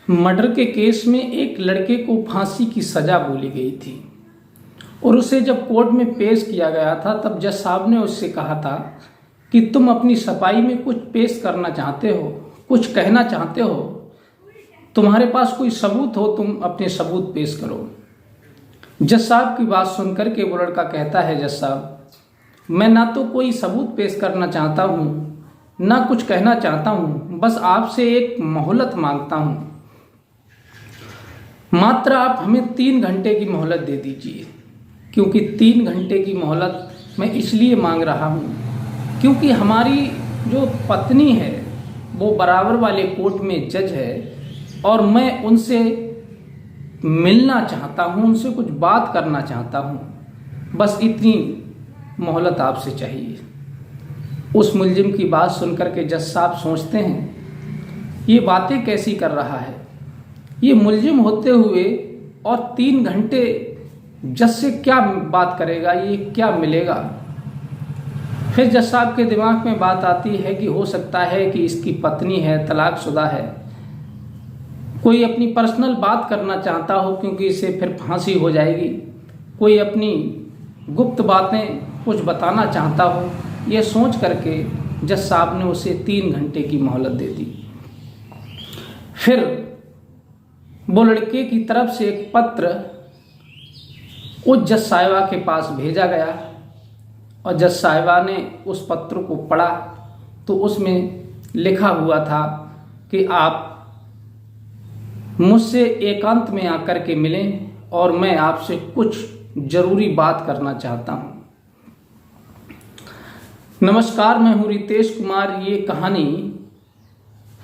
Murder के case में एक लड़के को फांसी की सजा बोली गई थी और उसे जब कोर्ट में पेश किया गया था तब जज साहब ने उससे कहा था कि तुम अपनी सफाई में कुछ पेश करना चाहते हो, कुछ कहना चाहते हो, तुम्हारे पास कोई सबूत हो, तुम अपने सबूत पेश करो। जज साहब की बात सुनकर के वो लड़का कहता है, जज साहब मैं ना तो कोई सबूत पेश करना चाहता हूँ ना कुछ कहना चाहता हूँ, बस आपसे एक मोहलत मांगता हूँ। मात्र आप हमें 3 घंटे की मोहलत दे दीजिए, क्योंकि 3 घंटे की मोहलत मैं इसलिए मांग रहा हूँ क्योंकि हमारी जो पत्नी है वो बराबर वाले कोर्ट में जज है और मैं उनसे मिलना चाहता हूँ, उनसे कुछ बात करना चाहता हूँ, बस इतनी मोहलत आपसे चाहिए। उस मुलजिम की बात सुनकर के जज साहब सोचते हैं ये बातें कैसी कर रहा है, ये मुलजिम होते हुए और 3 घंटे जज से क्या बात करेगा, ये क्या मिलेगा। फिर जज साहब के दिमाग में बात आती है कि हो सकता है कि इसकी पत्नी है, तलाकशुदा है, कोई अपनी पर्सनल बात करना चाहता हो क्योंकि इसे फिर फांसी हो जाएगी, कोई अपनी गुप्त बातें कुछ बताना चाहता हो। ये सोच करके जज साहब ने उसे 3 घंटे की मोहलत दे दी। फिर वो लड़के की तरफ से एक पत्र उस जज साहिबा के पास भेजा गया और जज साहिबा ने उस पत्र को पढ़ा तो उसमें लिखा हुआ था कि आप मुझसे एकांत में आकर के मिलें और मैं आपसे कुछ जरूरी बात करना चाहता हूं। नमस्कार, मैं हूं रितेश कुमार। ये कहानी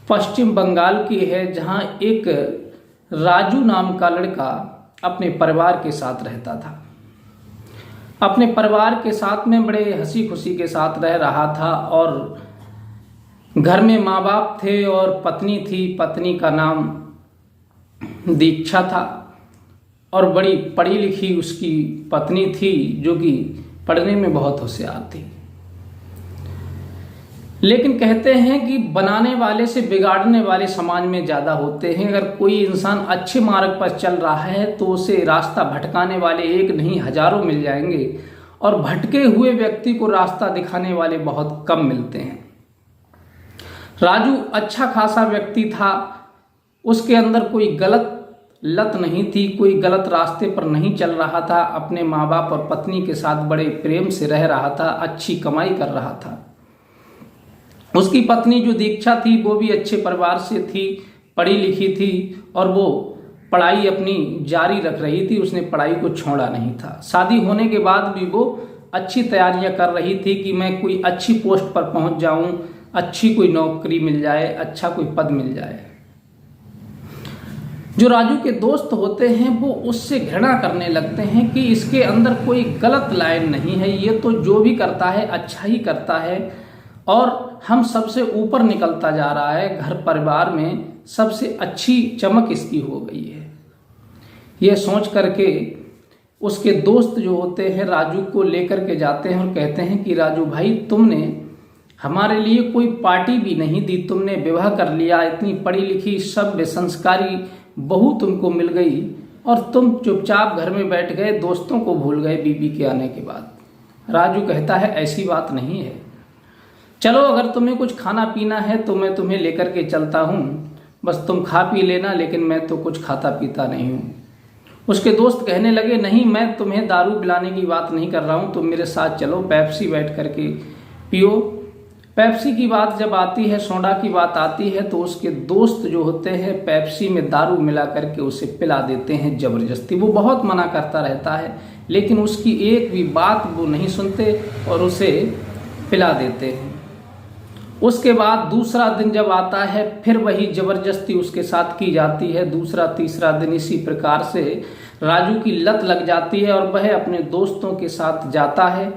पश्चिम बंगाल की है, जहां एक राजू नाम का लड़का अपने परिवार के साथ रहता था। अपने परिवार के साथ में बड़े हंसी खुशी के साथ रह रहा था और घर में माँ बाप थे और पत्नी थी। पत्नी का नाम दीक्षा था और बड़ी पढ़ी लिखी उसकी पत्नी थी जो कि पढ़ने में बहुत होशियार थी। लेकिन कहते हैं कि बनाने वाले से बिगाड़ने वाले समाज में ज़्यादा होते हैं। अगर कोई इंसान अच्छे मार्ग पर चल रहा है तो उसे रास्ता भटकाने वाले एक नहीं हजारों मिल जाएंगे और भटके हुए व्यक्ति को रास्ता दिखाने वाले बहुत कम मिलते हैं। राजू अच्छा खासा व्यक्ति था, उसके अंदर कोई गलत लत नहीं थी, कोई गलत रास्ते पर नहीं चल रहा था, अपने माँ बाप और पत्नी के साथ बड़े प्रेम से रह रहा था, अच्छी कमाई कर रहा था। उसकी पत्नी जो दीक्षा थी वो भी अच्छे परिवार से थी, पढ़ी लिखी थी और वो पढ़ाई अपनी जारी रख रही थी, उसने पढ़ाई को छोड़ा नहीं था। शादी होने के बाद भी वो अच्छी तैयारियां कर रही थी कि मैं कोई अच्छी पोस्ट पर पहुंच जाऊं, अच्छी कोई नौकरी मिल जाए, अच्छा कोई पद मिल जाए। जो राजू के दोस्त होते हैं वो उससे घृणा करने लगते हैं कि इसके अंदर कोई गलत लाइन नहीं है, ये तो जो भी करता है अच्छा ही करता है और हम सबसे ऊपर निकलता जा रहा है, घर परिवार में सबसे अच्छी चमक इसकी हो गई है। यह सोच करके उसके दोस्त जो होते हैं राजू को लेकर के जाते हैं और कहते हैं कि राजू भाई, तुमने हमारे लिए कोई पार्टी भी नहीं दी, तुमने विवाह कर लिया, इतनी पढ़ी लिखी सभ्य संस्कारी बहू तुमको मिल गई और तुम चुपचाप घर में बैठ गए, दोस्तों को भूल गए बीबी के आने के बाद। राजू कहता है ऐसी बात नहीं है, चलो अगर तुम्हें कुछ खाना पीना है तो मैं तुम्हें लेकर के चलता हूँ, बस तुम खा पी लेना, लेकिन मैं तो कुछ खाता पीता नहीं हूँ। उसके दोस्त कहने लगे नहीं, मैं तुम्हें दारू पिलाने की बात नहीं कर रहा हूँ, तुम मेरे साथ चलो, पेप्सी बैठ करके पियो। पेप्सी की बात जब आती है, सोडा की बात आती है तो उसके दोस्त जो होते हैं पेप्सी में दारू मिला करके उसे पिला देते हैं जबरदस्ती। वो बहुत मना करता रहता है लेकिन उसकी एक भी बात वो नहीं सुनते और उसे पिला देते हैं। उसके बाद दूसरा दिन जब आता है फिर वही जबरदस्ती उसके साथ की जाती है। दूसरा तीसरा दिन इसी प्रकार से राजू की लत लग जाती है और वह अपने दोस्तों के साथ जाता है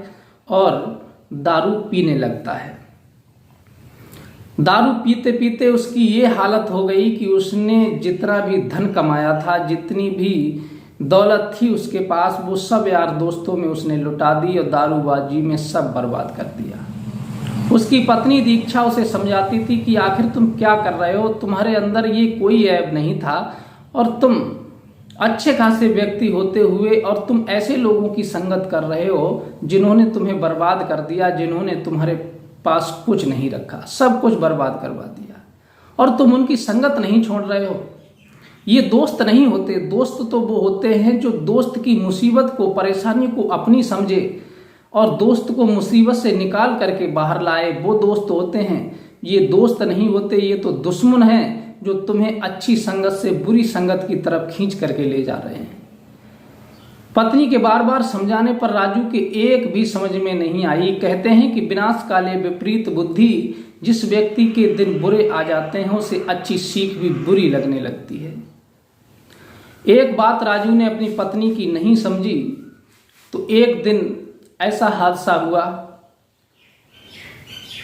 और दारू पीने लगता है। दारू पीते पीते उसकी ये हालत हो गई कि उसने जितना भी धन कमाया था, जितनी भी दौलत थी उसके पास, वो सब यार दोस्तों में उसने लुटा दी और दारूबाजी में सब बर्बाद कर दिया। उसकी पत्नी दीक्षा उसे समझाती थी कि आखिर तुम क्या कर रहे हो, तुम्हारे अंदर ये कोई ऐब नहीं था और तुम अच्छे खासे व्यक्ति होते हुए और तुम ऐसे लोगों की संगत कर रहे हो जिन्होंने तुम्हें बर्बाद कर दिया, जिन्होंने तुम्हारे पास कुछ नहीं रखा, सब कुछ बर्बाद करवा दिया और तुम उनकी संगत नहीं छोड़ रहे हो। ये दोस्त नहीं होते। दोस्त तो वो होते हैं जो दोस्त की मुसीबत को, परेशानी को अपनी समझे और दोस्त को मुसीबत से निकाल करके बाहर लाए, वो दोस्त होते हैं। ये दोस्त नहीं होते, ये तो दुश्मन हैं जो तुम्हें अच्छी संगत से बुरी संगत की तरफ खींच करके ले जा रहे हैं। पत्नी के बार बार समझाने पर राजू के एक भी समझ में नहीं आई। कहते हैं कि विनाश काले विपरीत बुद्धि, जिस व्यक्ति के दिन बुरे आ जाते हैं उसे अच्छी सीख भी बुरी लगने लगती है। एक बात राजू ने अपनी पत्नी की नहीं समझी तो एक दिन ऐसा हादसा हुआ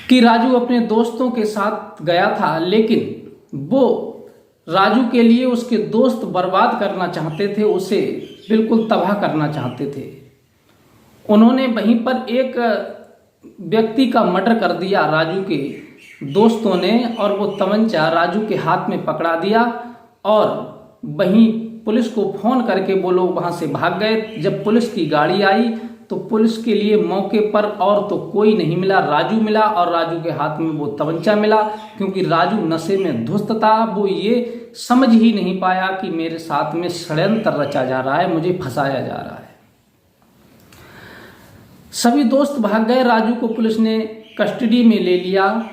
कि राजू अपने दोस्तों के साथ गया था, लेकिन वो राजू के लिए उसके दोस्त बर्बाद करना चाहते थे, उसे बिल्कुल तबाह करना चाहते थे। उन्होंने वहीं पर एक व्यक्ति का मर्डर कर दिया राजू के दोस्तों ने और वो तमंचा राजू के हाथ में पकड़ा दिया और वहीं पुलिस को फोन करके वो लोग वहां से भाग गए। जब पुलिस की गाड़ी आई तो पुलिस के लिए मौके पर और तो कोई नहीं मिला, राजू मिला और राजू के हाथ में वो तमंचा मिला, क्योंकि राजू नशे में धुस्त था। वो ये समझ ही नहीं पाया कि मेरे साथ में षड्यंत्र रचा जा रहा है, मुझे फंसाया जा रहा है। सभी दोस्त भाग गए। राजू को पुलिस ने कस्टडी में ले लिया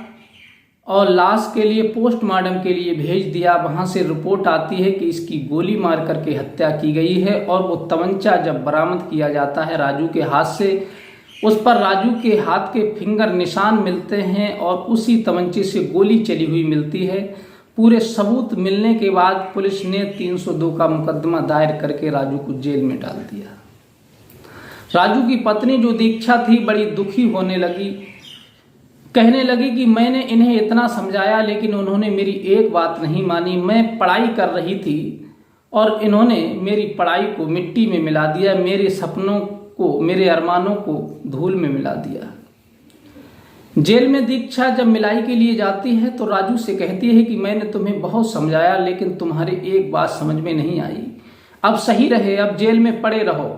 और लाश के लिए पोस्टमार्टम के लिए भेज दिया। वहां से रिपोर्ट आती है कि इसकी गोली मार करके हत्या की गई है और वो तमंचा जब बरामद किया जाता है राजू के हाथ से, उस पर राजू के हाथ के फिंगर निशान मिलते हैं और उसी तमंचे से गोली चली हुई मिलती है। पूरे सबूत मिलने के बाद पुलिस ने 302 का मुकदमा दायर करके राजू को जेल में डाल दिया। राजू की पत्नी जो दीक्षा थी बड़ी दुखी होने लगी, कहने लगी कि मैंने इन्हें इतना समझाया लेकिन उन्होंने मेरी एक बात नहीं मानी। मैं पढ़ाई कर रही थी और इन्होंने मेरी पढ़ाई को मिट्टी में मिला दिया, मेरे सपनों को, मेरे अरमानों को धूल में मिला दिया। जेल में दीक्षा जब मिलाई के लिए जाती है तो राजू से कहती है कि मैंने तुम्हें बहुत समझाया लेकिन तुम्हारी एक बात समझ में नहीं आई। अब सही रहे, अब जेल में पड़े रहो,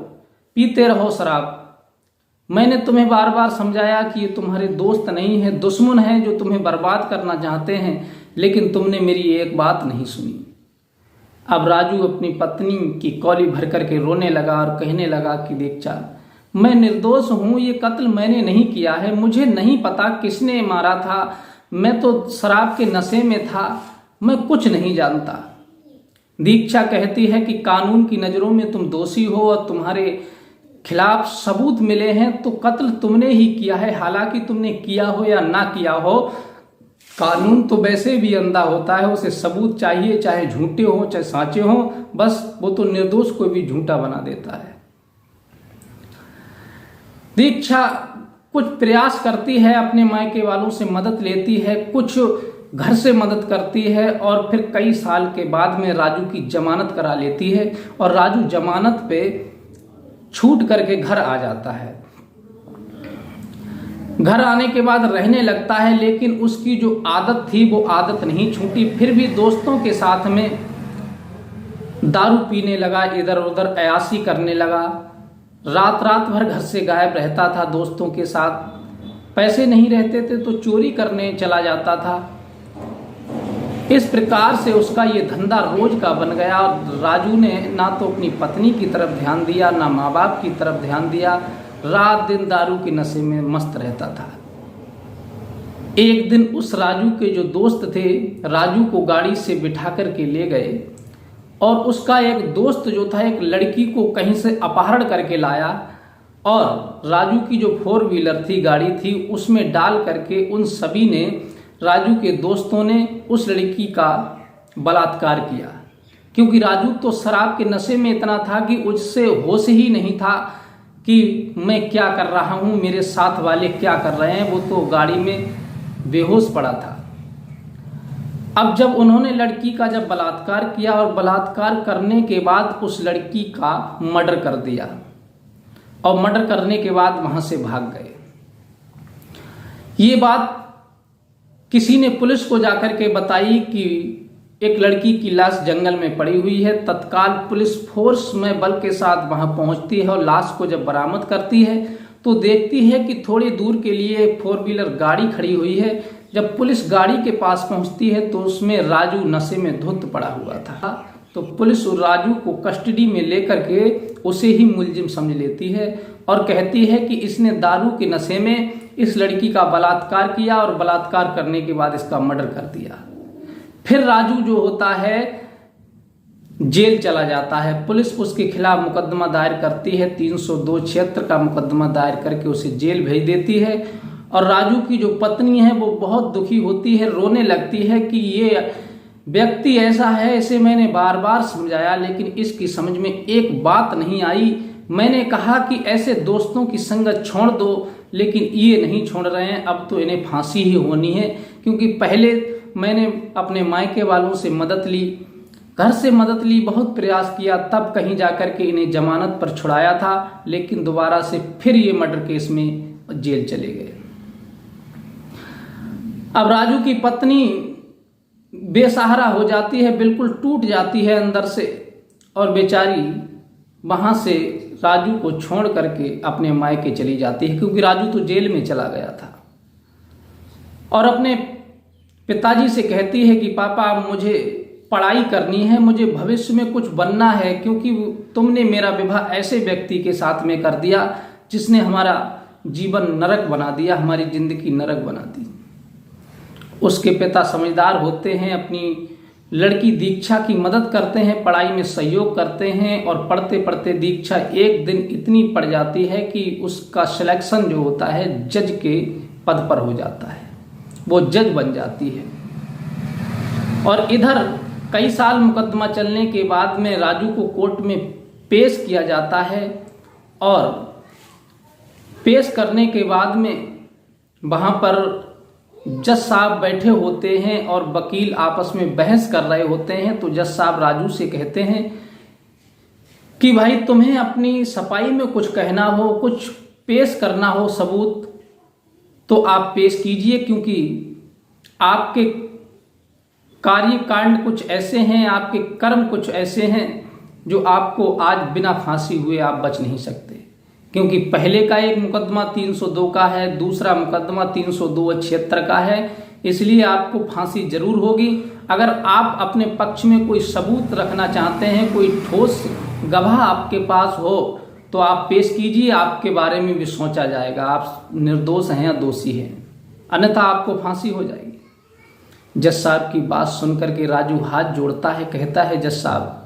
पीते रहो शराब। मैंने तुम्हें बार बार समझाया कि ये तुम्हारे दोस्त नहीं है, दुश्मन है जो तुम्हें बर्बाद करना चाहते हैं, लेकिन तुमने मेरी एक बात नहीं सुनी। अब राजू अपनी पत्नी की कौली भर करके रोने लगा और कहने लगा कि दीक्षा, मैं निर्दोष हूं, ये कत्ल मैंने नहीं किया है, मुझे नहीं पता किसने मारा था, मैं तो शराब के नशे में था, मैं कुछ नहीं जानता। दीक्षा कहती है कि कानून की नज़रों में तुम दोषी हो और तुम्हारे खिलाफ सबूत मिले हैं तो कत्ल तुमने ही किया है। हालांकि तुमने किया हो या ना किया हो, कानून तो वैसे भी अंधा होता है, उसे सबूत चाहिए, चाहे झूठे हो चाहे साचे हो, बस वो तो निर्दोष को भी झूठा बना देता है। दीक्षा कुछ प्रयास करती है, अपने मायके वालों से मदद लेती है, कुछ घर से मदद करती है और फिर कई साल के बाद में राजू की जमानत करा लेती है और राजू जमानत पे छूट करके घर आ जाता है। घर आने के बाद रहने लगता है, लेकिन उसकी जो आदत थी वो आदत नहीं छूटी। फिर भी दोस्तों के साथ में दारू पीने लगा, इधर उधर अयाशी करने लगा, रात रात भर घर से गायब रहता था दोस्तों के साथ। पैसे नहीं रहते थे तो चोरी करने चला जाता था। इस प्रकार से उसका ये धंधा रोज का बन गया। राजू ने ना तो अपनी पत्नी की तरफ ध्यान दिया, ना माँ बाप की तरफ ध्यान दिया, रात दिन दारू के नशे में मस्त रहता था। एक दिन उस राजू के जो दोस्त थे, राजू को गाड़ी से बिठा करके ले गए और उसका एक दोस्त जो था एक लड़की को कहीं से अपहरण करके लाया और राजू की जो 4 व्हीलर थी, गाड़ी थी, उसमें डाल करके उन सभी ने, राजू के दोस्तों ने उस लड़की का बलात्कार किया। क्योंकि राजू तो शराब के नशे में इतना था कि उससे होश ही नहीं था कि मैं क्या कर रहा हूँ, मेरे साथ वाले क्या कर रहे हैं। वो तो गाड़ी में बेहोश पड़ा था। अब जब उन्होंने लड़की का जब बलात्कार किया और बलात्कार करने के बाद उस लड़की का मर्डर कर दिया और मर्डर करने के बाद वहां से भाग गए। ये बात किसी ने पुलिस को जाकर के बताई कि एक लड़की की लाश जंगल में पड़ी हुई है। तत्काल पुलिस फोर्स में बल के साथ वहां पहुंचती है और लाश को जब बरामद करती है तो देखती है कि थोड़ी दूर के लिए 4 व्हीलर गाड़ी खड़ी हुई है। जब पुलिस गाड़ी के पास पहुंचती है तो उसमें राजू नशे में धुत पड़ा हुआ था। तो पुलिस राजू को कस्टडी में लेकर के उसे ही मुलजिम समझ लेती है और कहती है कि इसने दारू के नशे में इस लड़की का बलात्कार किया और बलात्कार करने के बाद इसका मर्डर कर दिया। फिर राजू जो होता है जेल चला जाता है। पुलिस उसके खिलाफ मुकदमा दायर करती है, 302-76 का मुकदमा दायर करके उसे जेल भेज देती है। और राजू की जो पत्नी है वो बहुत दुखी होती है, रोने लगती है कि ये व्यक्ति ऐसा है, इसे मैंने बार बार समझाया लेकिन इसकी समझ में एक बात नहीं आई। मैंने कहा कि ऐसे दोस्तों की संगत छोड़ दो, लेकिन ये नहीं छोड़ रहे हैं। अब तो इन्हें फांसी ही होनी है, क्योंकि पहले मैंने अपने मायके वालों से मदद ली, घर से मदद ली, बहुत प्रयास किया, तब कहीं जाकर के इन्हें जमानत पर छुड़ाया था, लेकिन दोबारा से फिर ये मर्डर केस में जेल चले गए। अब राजू की पत्नी बेसहारा हो जाती है, बिल्कुल टूट जाती है अंदर से, और बेचारी वहां से राजू को छोड़ करके अपने मायके चली जाती है, क्योंकि राजू तो जेल में चला गया था। और अपने पिताजी से कहती है कि पापा मुझे पढ़ाई करनी है, मुझे भविष्य में कुछ बनना है, क्योंकि तुमने मेरा विवाह ऐसे व्यक्ति के साथ में कर दिया जिसने हमारा जीवन नरक बना दिया, हमारी जिंदगी नरक बना दी। उसके पिता समझदार होते हैं, अपनी लड़की दीक्षा की मदद करते हैं, पढ़ाई में सहयोग करते हैं, और पढ़ते पढ़ते दीक्षा एक दिन इतनी पड़ जाती है कि उसका सिलेक्शन जो होता है जज के पद पर हो जाता है, वो जज बन जाती है। और इधर कई साल मुकदमा चलने के बाद में राजू को कोर्ट में पेश किया जाता है, और पेश करने के बाद में वहां पर जज साहब बैठे होते हैं और वकील आपस में बहस कर रहे होते हैं। तो जज साहब राजू से कहते हैं कि भाई तुम्हें अपनी सफाई में कुछ कहना हो, कुछ पेश करना हो सबूत, तो आप पेश कीजिए, क्योंकि आपके कार्यकांड कुछ ऐसे हैं, आपके कर्म कुछ ऐसे हैं जो आपको आज बिना फांसी हुए आप बच नहीं सकते। क्योंकि पहले का एक मुकदमा 302 का है, दूसरा मुकदमा 302-76 का है, इसलिए आपको फांसी जरूर होगी। अगर आप अपने पक्ष में कोई सबूत रखना चाहते हैं, कोई ठोस गवाह आपके पास हो, तो आप पेश कीजिए, आपके बारे में भी सोचा जाएगा आप निर्दोष हैं या दोषी हैं, अन्यथा आपको फांसी हो जाएगी। जज साहब की बात सुनकर के राजू हाथ जोड़ता है, कहता है जज साहब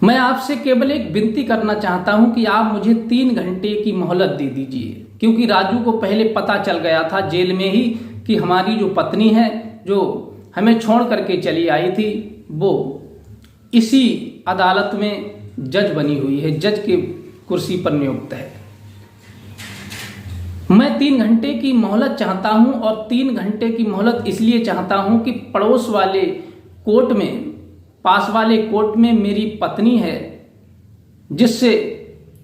मैं आपसे केवल एक विनती करना चाहता हूं कि आप मुझे 3 घंटे की मोहलत दे दीजिए, क्योंकि राजू को पहले पता चल गया था जेल में ही कि हमारी जो पत्नी है जो हमें छोड़ करके चली आई थी वो इसी अदालत में जज बनी हुई है, जज की कुर्सी पर नियुक्त है। मैं 3 घंटे की मोहलत चाहता हूं, और 3 घंटे की मोहलत इसलिए चाहता हूं कि पड़ोस वाले कोर्ट में, पास वाले कोर्ट में मेरी पत्नी है जिससे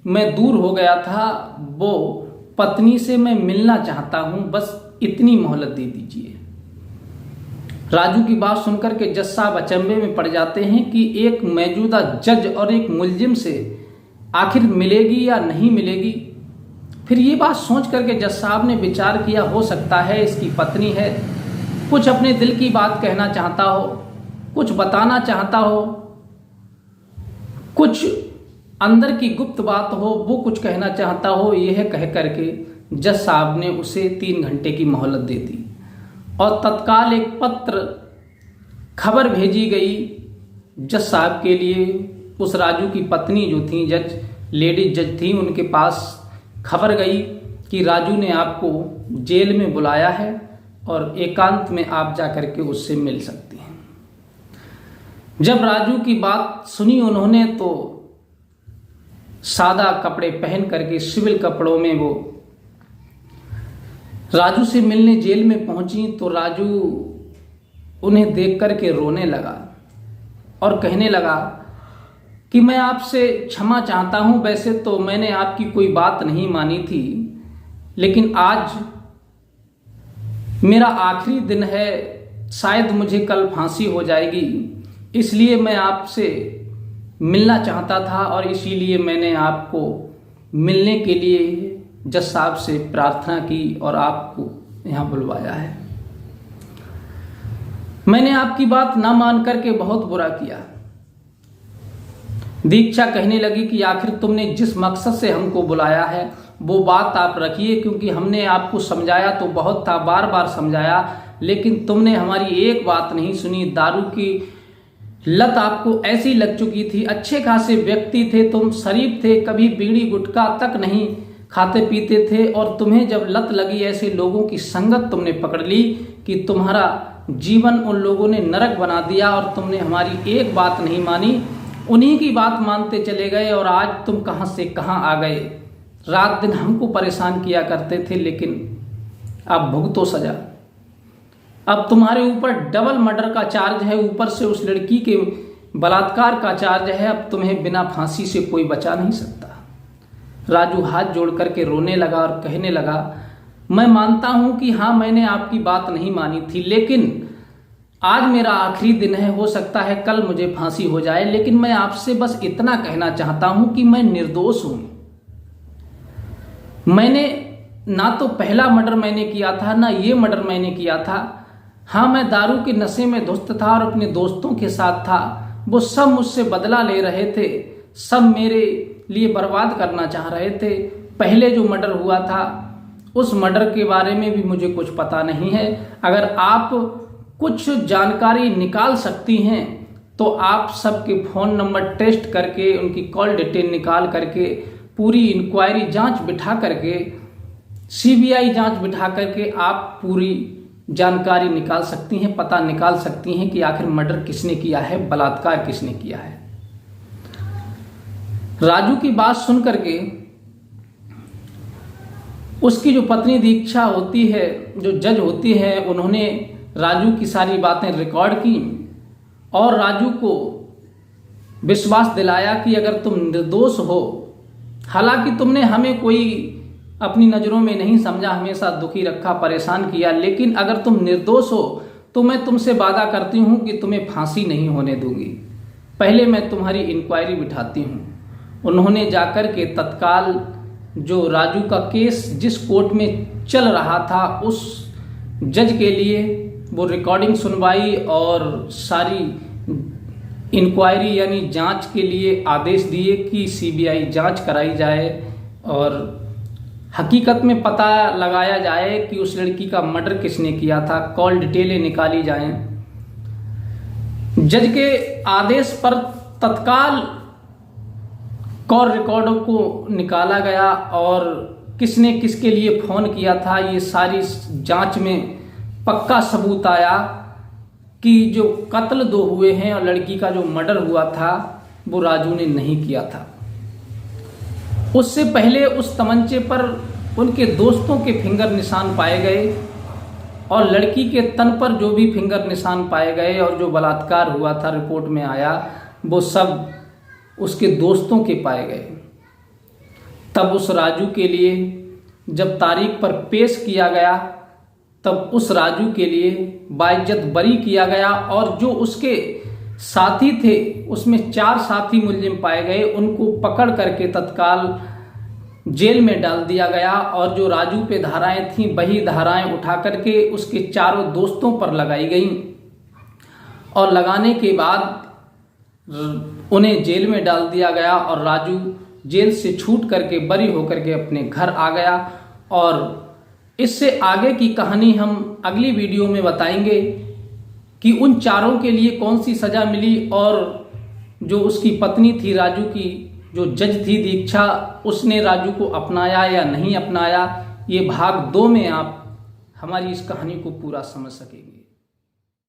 मैं दूर हो गया था, वो पत्नी से मैं मिलना चाहता हूं, बस इतनी मोहलत दे दीजिए। राजू की बात सुनकर के जज साहब अचंभे में पड़ जाते हैं कि एक मौजूदा जज और एक मुलजिम से आखिर मिलेगी या नहीं मिलेगी। फिर ये बात सोच करके जज साहब ने विचार किया, हो सकता है इसकी पत्नी है, कुछ अपने दिल की बात कहना चाहता हो, कुछ बताना चाहता हो, कुछ अंदर की गुप्त बात हो, वो कुछ कहना चाहता हो। यह कह करके जज साहब ने उसे 3 घंटे की मोहलत दे दी, और तत्काल एक पत्र खबर भेजी गई जज साहब के लिए। उस राजू की पत्नी जो थी, जज लेडीज जज थी, उनके पास खबर गई कि राजू ने आपको जेल में बुलाया है और एकांत में आप जाकर के उससे मिल सकती हैं। जब राजू की बात सुनी उन्होंने, तो सादा कपड़े पहन करके सिविल कपड़ों में वो राजू से मिलने जेल में पहुंची। तो राजू उन्हें देख करके रोने लगा और कहने लगा कि मैं आपसे क्षमा चाहता हूं, वैसे तो मैंने आपकी कोई बात नहीं मानी थी, लेकिन आज मेरा आखिरी दिन है, शायद मुझे कल फांसी हो जाएगी, इसलिए मैं आपसे मिलना चाहता था और इसीलिए मैंने आपको मिलने के लिए जज साहब से प्रार्थना की और आपको यहाँ बुलवाया है। मैंने आपकी बात ना मान करके बहुत बुरा किया। दीक्षा कहने लगी कि आखिर तुमने जिस मकसद से हमको बुलाया है वो बात आप रखिए, क्योंकि हमने आपको समझाया तो बहुत था, बार बार समझाया, लेकिन तुमने हमारी एक बात नहीं सुनी। दारू की लत आपको ऐसी लग चुकी थी, अच्छे खासे व्यक्ति थे तुम, शरीफ थे, कभी बीड़ी गुटखा तक नहीं खाते पीते थे, और तुम्हें जब लत लगी ऐसे लोगों की संगत तुमने पकड़ ली कि तुम्हारा जीवन उन लोगों ने नरक बना दिया और तुमने हमारी एक बात नहीं मानी, उन्हीं की बात मानते चले गए और आज तुम कहां से कहां आ गए। रात दिन हमको परेशान किया करते थे, लेकिन अब भुगतो सजा। अब तुम्हारे ऊपर डबल मर्डर का चार्ज है, ऊपर से उस लड़की के बलात्कार का चार्ज है। अब तुम्हें बिना फांसी से कोई बचा नहीं सकता। राजू हाथ जोड़ करके रोने लगा और कहने लगा, मैं मानता हूं कि हाँ, मैंने आपकी बात नहीं मानी थी, लेकिन आज मेरा आखिरी दिन है, हो सकता है कल मुझे फांसी हो जाए, लेकिन मैं आपसे बस इतना कहना चाहता हूं कि मैं निर्दोष हूं। मैंने ना तो पहला मर्डर मैंने किया था, ना ये मर्डर मैंने किया था। हाँ, मैं दारू के नशे में धुस्त था और अपने दोस्तों के साथ था, वो सब मुझसे बदला ले रहे थे, सब मेरे लिए बर्बाद करना चाह रहे थे। पहले जो मर्डर हुआ था उस मर्डर के बारे में भी मुझे कुछ पता नहीं है। अगर आप कुछ जानकारी निकाल सकती हैं तो आप सबके फ़ोन नंबर टेस्ट करके, उनकी कॉल डिटेल निकाल करके, पूरी इंक्वायरी जांच बिठा करके, सीबीआई जांच बिठा करके आप पूरी जानकारी निकाल सकती हैं, पता निकाल सकती हैं कि आखिर मर्डर किसने किया है, बलात्कार किसने किया है। राजू की बात सुन करके उसकी जो पत्नी दीक्षा होती है, जो जज होती है, उन्होंने राजू की सारी बातें रिकॉर्ड की और राजू को विश्वास दिलाया कि अगर तुम निर्दोष हो, हालांकि तुमने हमें कोई अपनी नज़रों में नहीं समझा, हमेशा दुखी रखा, परेशान किया, लेकिन अगर तुम निर्दोष हो तो मैं तुमसे वादा करती हूँ कि तुम्हें फांसी नहीं होने दूंगी। पहले मैं तुम्हारी इंक्वायरी बिठाती हूँ। उन्होंने जाकर के तत्काल जो राजू का केस जिस कोर्ट में चल रहा था उस जज के लिए वो रिकॉर्डिंग सुनवाई और सारी इंक्वायरी यानी जांच के लिए आदेश दिए कि सीबीआई जांच कराई जाए और हकीकत में पता लगाया जाए कि उस लड़की का मर्डर किसने किया था, कॉल डिटेलें निकाली जाएं। जज के आदेश पर तत्काल कॉल रिकॉर्डों को निकाला गया और किसने किसके लिए फ़ोन किया था, ये सारी जांच में पक्का सबूत आया कि जो कत्ल दो हुए हैं और लड़की का जो मर्डर हुआ था वो राजू ने नहीं किया था। उससे पहले उस तमंचे पर उनके दोस्तों के फिंगर निशान पाए गए और लड़की के तन पर जो भी फिंगर निशान पाए गए और जो बलात्कार हुआ था रिपोर्ट में आया वो सब उसके दोस्तों के पाए गए। तब उस राजू के लिए जब तारीख पर पेश किया गया तब उस राजू के लिए बाइज्जत बरी किया गया और जो उसके साथी थे उसमें 4 साथी मुलजिम पाए गए, उनको पकड़ करके तत्काल जेल में डाल दिया गया और जो राजू पे धाराएं थीं वही धाराएं उठा करके उसके चारों दोस्तों पर लगाई गईं और लगाने के बाद उन्हें जेल में डाल दिया गया और राजू जेल से छूट करके बरी होकर के अपने घर आ गया। और इससे आगे की कहानी हम अगली वीडियो में बताएंगे कि उन चारों के लिए कौन सी सज़ा मिली और जो उसकी पत्नी थी राजू की, जो जज थी दीक्षा, उसने राजू को अपनाया या नहीं अपनाया। ये भाग 2 में आप हमारी इस कहानी को पूरा समझ सकेंगे।